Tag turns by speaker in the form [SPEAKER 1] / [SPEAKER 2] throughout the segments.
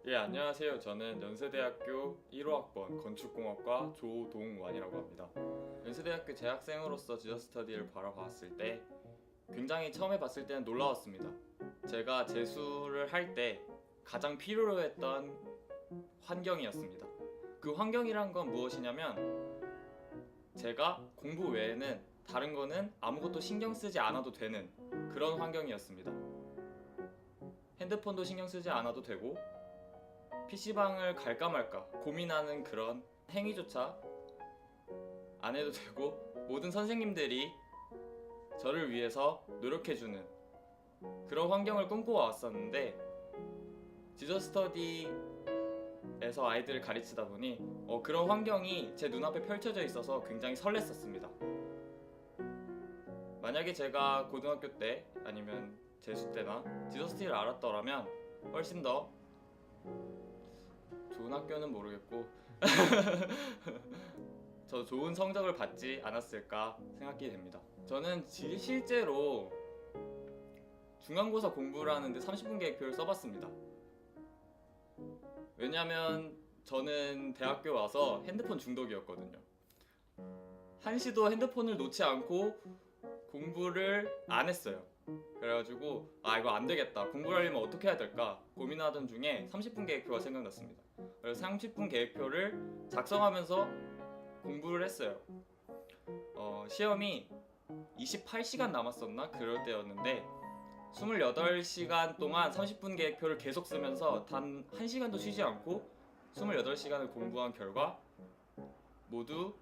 [SPEAKER 1] 예, 안녕하세요. 저는 연세대학교 1호학번 건축공학과 조동완이라고 합니다. 연세대학교 재학생으로서 지저스터디를 바라봤을 때 굉장히 처음에 봤을 때는 놀라웠습니다. 제가 재수를 할 때 가장 필요로 했던 환경이었습니다. 그 환경이란 건 무엇이냐면 제가 공부 외에는 다른 거는 아무것도 신경 쓰지 않아도 되는 그런 환경이었습니다. 핸드폰도 신경 쓰지 않아도 되고 PC방을 갈까 말까 고민하는 그런 행위조차 안 해도 되고 모든 선생님들이 저를 위해서 노력해주는 그런 환경을 꿈꿔왔었는데 지저스터디에서 아이들을 가르치다 보니 그런 환경이 제 눈앞에 펼쳐져 있어서 굉장히 설렜었습니다. 만약에 제가 고등학교 때 아니면 재수 때나 지저스터디를 알았더라면 훨씬 더 좋은 학교는 모르겠고 저 좋은 성적을 받지 않았을까 생각이 됩니다. 저는 실제로 중간고사 공부를 하는데 30분 계획표를 써봤습니다. 왜냐면 저는 대학교 와서 핸드폰 중독이었거든요. 한시도 핸드폰을 놓지 않고 공부를 안 했어요. 그래가지고 이거 안 되겠다, 공부를 하려면 어떻게 해야 될까 고민하던 중에 30분 계획표가 생각났습니다. 그래서 30분 계획표를 작성하면서 공부를 했어요. 시험이 28시간 남았었나 그럴 때였는데 28시간 동안 30분 계획표를 계속 쓰면서 단 1시간도 쉬지 않고 28시간을 공부한 결과 모두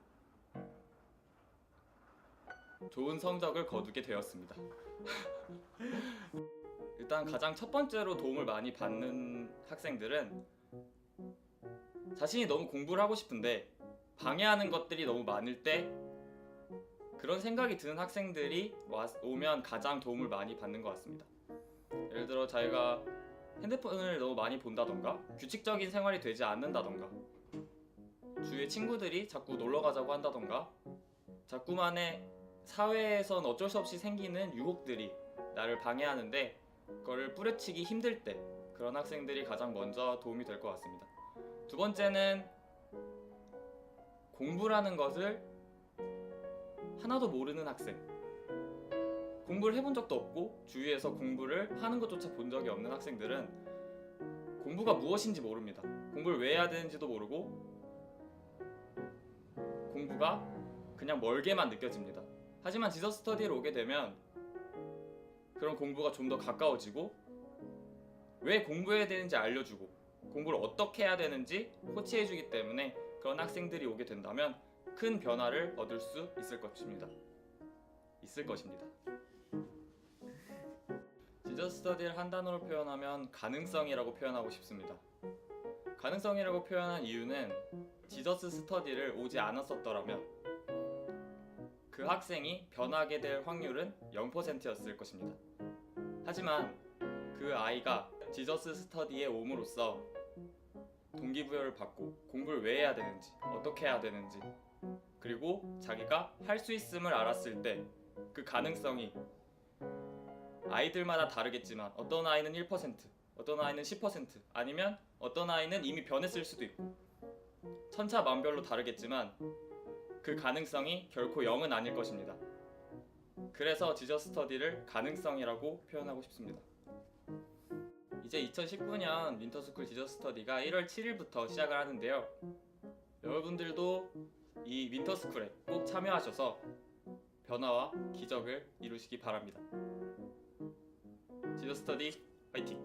[SPEAKER 1] 좋은 성적을 거두게 되었습니다. 일단 가장 첫 번째로 도움을 많이 받는 학생들은 자신이 너무 공부를 하고 싶은데 방해하는 것들이 너무 많을 때 그런 생각이 드는 학생들이 오면 가장 도움을 많이 받는 것 같습니다. 예를 들어 자기가 핸드폰을 너무 많이 본다던가 규칙적인 생활이 되지 않는다던가 주위의 친구들이 자꾸 놀러 가자고 한다던가 자꾸만의 사회에선 어쩔 수 없이 생기는 유혹들이 나를 방해하는데 그걸 뿌려치기 힘들 때 그런 학생들이 가장 먼저 도움이 될 것 같습니다. 두 번째는 공부라는 것을 하나도 모르는 학생, 공부를 해본 적도 없고 주위에서 공부를 하는 것조차 본 적이 없는 학생들은 공부가 무엇인지 모릅니다. 공부를 왜 해야 되는지도 모르고 공부가 그냥 멀게만 느껴집니다. 하지만 지저스터디를 오게 되면 그런 공부가 좀 더 가까워지고 왜 공부해야 되는지 알려주고 공부를 어떻게 해야 되는지 코치해주기 때문에 그런 학생들이 오게 된다면 큰 변화를 얻을 수 있을 것입니다. 지저스터디를 한 단어로 표현하면 가능성이라고 표현하고 싶습니다. 가능성이라고 표현한 이유는 지저스 스터디를 오지 않았었더라면 그 학생이 변하게 될 확률은 0%였을 것입니다. 하지만 그 아이가 지저스 스터디에 옴으로써 동기부여를 받고 공부를 왜 해야 되는지 어떻게 해야 되는지 그리고 자기가 할 수 있음을 알았을 때 그 가능성이 아이들마다 다르겠지만 어떤 아이는 1%, 어떤 아이는 10%, 아니면 어떤 아이는 이미 변했을 수도 있고 천차만별로 다르겠지만 그 가능성이 결코 0은 아닐 것입니다. 그래서 지저스터디를 가능성이라고 표현하고 싶습니다. 이제 2019년 윈터스쿨 지저스터디가 1월 7일부터 시작을 하는데요. 여러분들도 이 윈터스쿨에 꼭 참여하셔서 변화와 기적을 이루시기 바랍니다. 지저스터디 화이팅!